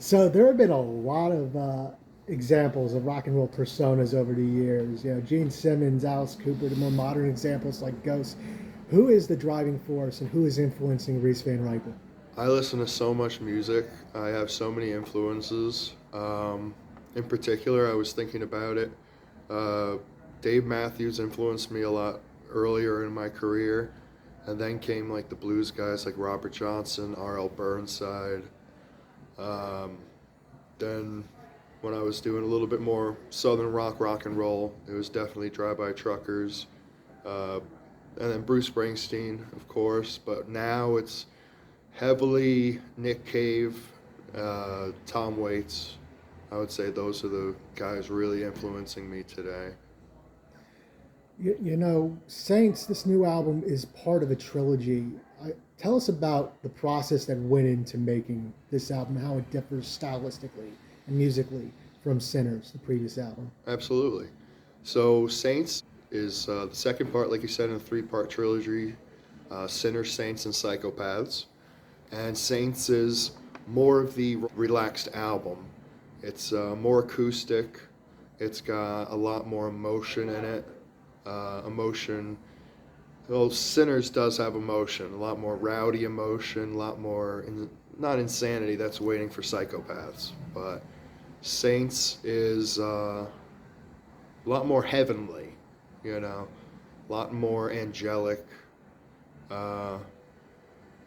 So there have been a lot of examples of rock and roll personas over the years. You know, Gene Simmons, Alice Cooper, the more modern examples like Ghost. Who is the driving force and who is influencing Reese Van Riper? I listen to so much music. I have so many influences. In particular, I was thinking about it. Uh, Dave Matthews influenced me a lot earlier in my career, and then came like the blues guys like Robert Johnson, R.L. Burnside. Um, then, when I was doing a little bit more southern rock and roll, it was definitely Drive By Truckers, uh, and then Bruce Springsteen, of course. But now it's heavily Nick Cave, Tom Waits. I would say those are the guys really influencing me today. You know, Saints, this new album is part of a trilogy. Tell us about the process that went into making this album, how it differs stylistically and musically from Sinners, the previous album. Absolutely. So Saints is the second part, like you said, in a three-part trilogy: Sinners, Saints, and Psychopaths. And Saints is more of the relaxed album. It's more acoustic. It's got a lot more emotion in it. Emotion. Well, Sinners does have emotion, a lot more rowdy emotion, a lot more, not insanity, that's waiting for Psychopaths. But Saints is a lot more heavenly, you know, a lot more angelic. Uh,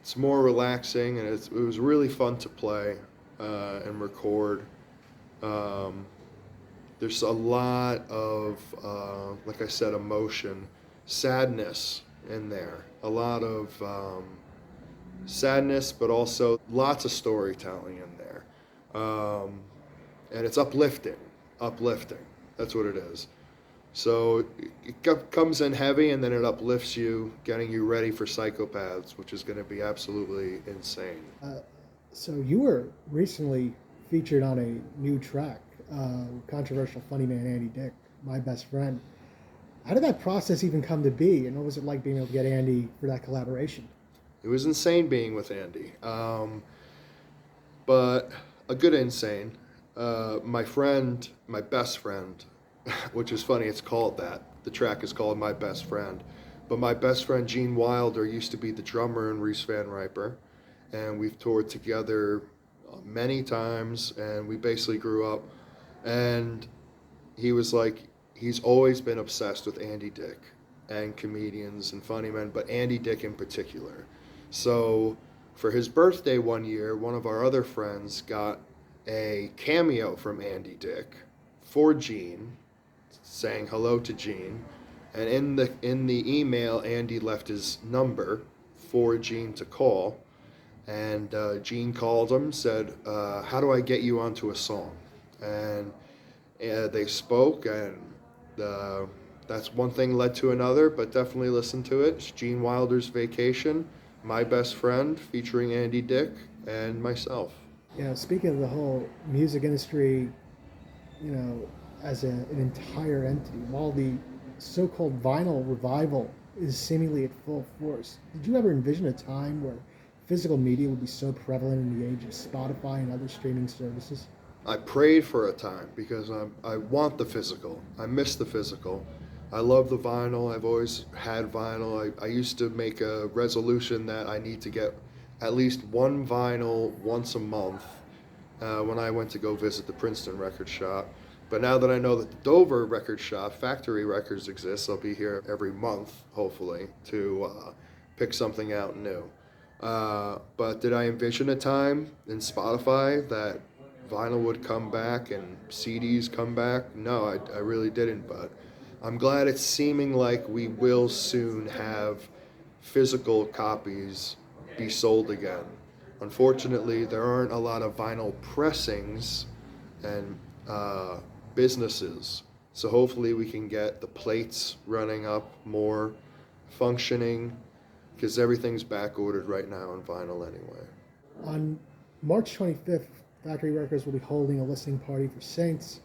it's more relaxing, and it was really fun to play and record. Um, there's a lot of, like I said, emotion, sadness in there. A lot of sadness, but also lots of storytelling in there. And it's uplifting, uplifting. That's what it is. So it comes in heavy, and then it uplifts you, getting you ready for Psychopaths, which is going to be absolutely insane. Uh, so you were recently featured on a new track, controversial funny man Andy Dick, my best friend. How did that process even come to be, and what was it like being able to get Andy for that collaboration? It was insane being with Andy, but a good insane. My friend, my best friend, which is funny, it's called that. The track is called My Best Friend. But my best friend Gene Wilder used to be the drummer in Reese Van Riper, and we've toured together many times, and we basically grew up. And he was like, he's always been obsessed with Andy Dick and comedians and funny men, but Andy Dick in particular. So for his birthday one year, one of our other friends got a cameo from Andy Dick for Gene, saying hello to Gene. And in the email, Andy left his number for Gene to call. And Gene called him, said, "How do I get you onto a song?" And they spoke, and uh, that's one thing led to another, but definitely listen to it. It's Gene Wilder's Vacation, My Best Friend, featuring Andy Dick and myself. You know, speaking of the whole music industry, you know, as an entire entity, while the so-called vinyl revival is seemingly at full force, did you ever envision a time where physical media would be so prevalent in the age of Spotify and other streaming services? I prayed for a time because I want the physical. I miss the physical. I love the vinyl. I've always had vinyl. I used to make a resolution that I need to get at least one vinyl once a month when I went to go visit the Princeton record shop. But now that I know that the Dover record shop, Factory Records, exists, I'll be here every month, hopefully, to pick something out new. But did I envision a time in Spotify that vinyl would come back and CDs come back? No, I really didn't, but I'm glad it's seeming like we will soon have physical copies be sold again. Unfortunately, there aren't a lot of vinyl pressings and businesses, so hopefully we can get the plates running up more, functioning, because everything's back ordered right now on vinyl anyway. On March 25th, Factory Records will be holding a listening party for Saints.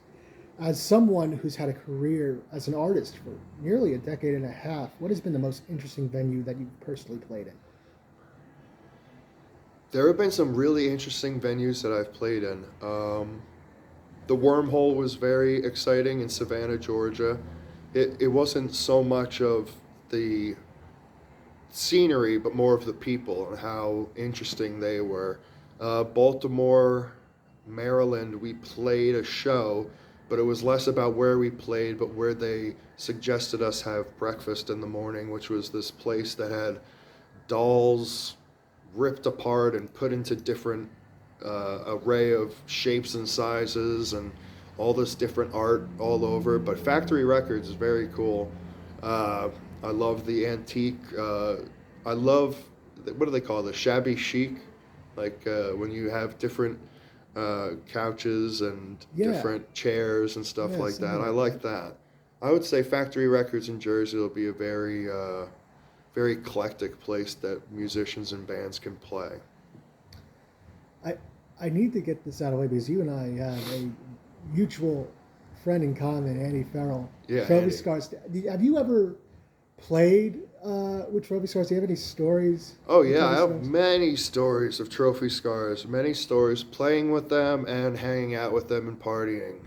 As someone who's had a career as an artist for nearly a decade and a half, what has been the most interesting venue that you've personally played in? There have been some really interesting venues that I've played in. The Wormhole was very exciting in Savannah, Georgia. It wasn't so much of the scenery, but more of the people and how interesting they were. Baltimore, Maryland, we played a show, but it was less about where we played, but where they suggested us have breakfast in the morning, which was this place that had dolls ripped apart and put into different array of shapes and sizes and all this different art all over. But Factory Records is very cool. Uh, I love the antique. I love, what do they call it? Shabby chic, like when you have different couches and Yeah. different chairs and stuff Yeah, like something that. I like like that. I would say Factory Records in Jersey will be a very, very eclectic place that musicians and bands can play. I I need to get this out of the way because you and I have a mutual friend in common, Andy Farrell. Yeah, Trophy Andy. Scars. Have you ever played with Trophy Scars? Do you have any stories? Oh with yeah, I Trophy have Scars? many stories of Trophy Scars, many stories playing with them and hanging out with them and partying.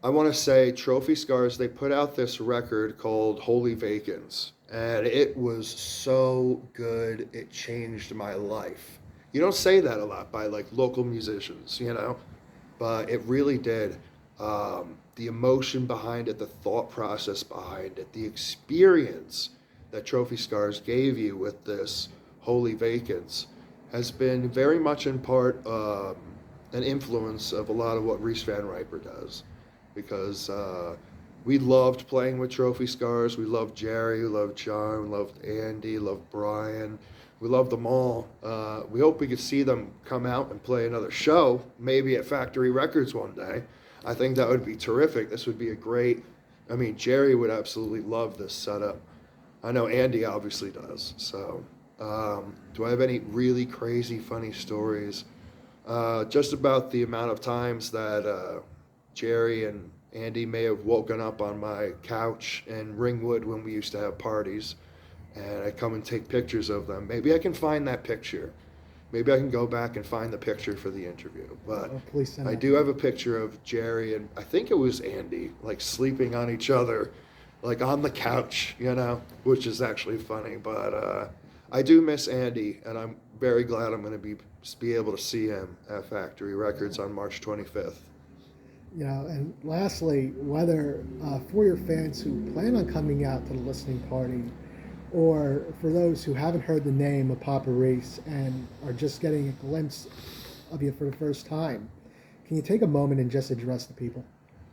I want to say Trophy Scars, they put out this record called Holy Vacants, and it was so good, it changed my life. You don't say that a lot by like local musicians, you know, but it really did. The emotion behind it, the thought process behind it, the experience that Trophy Scars gave you with this Holy Vacants has been very much in part an influence of a lot of what Reese Van Riper does. Because we loved playing with Trophy Scars. We loved Jerry, we loved John, we loved Andy, loved Brian. We loved them all. We hope we could see them come out and play another show, maybe at Factory Records one day. I think that would be terrific. This would be a great, I mean, Jerry would absolutely love this setup. I know Andy obviously does. So, do I have any really crazy funny stories? Just about the amount of times that Jerry and Andy may have woken up on my couch in Ringwood when we used to have parties, and I come and take pictures of them. Maybe I can find that picture. Maybe I can go back and find the picture for the interview. But Oh, please send I that. do have a picture of Jerry and I think it was Andy, like sleeping on each other, like on the couch, you know, which is actually funny. But I do miss Andy, and I'm very glad I'm going to be able to see him at Factory Records on March 25th. You know, and lastly, whether for your fans who plan on coming out to the listening party, or for those who haven't heard the name of Papa Reese and are just getting a glimpse of you for the first time, can you take a moment and just address the people?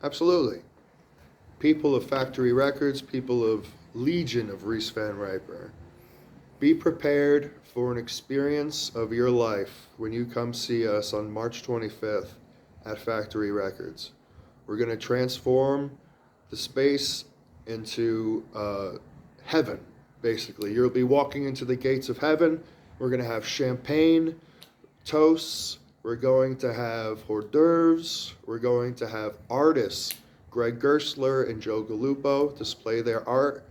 Absolutely. People of Factory Records, people of Legion of Reese Van Riper, be prepared for an experience of your life when you come see us on March 25th at Factory Records. We're going to transform the space into heaven, basically. You'll be walking into the gates of heaven. We're going to have champagne, toasts. We're going to have hors d'oeuvres. We're going to have artists, Greg Gersler and Joe Gallupo, display their art.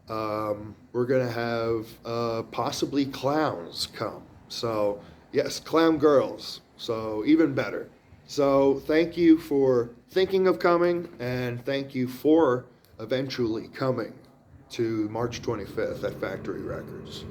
We're going to have possibly clowns come. So, yes, clown girls. So, even better. So, thank you for thinking of coming, and thank you for eventually coming to March 25th at Factory Records.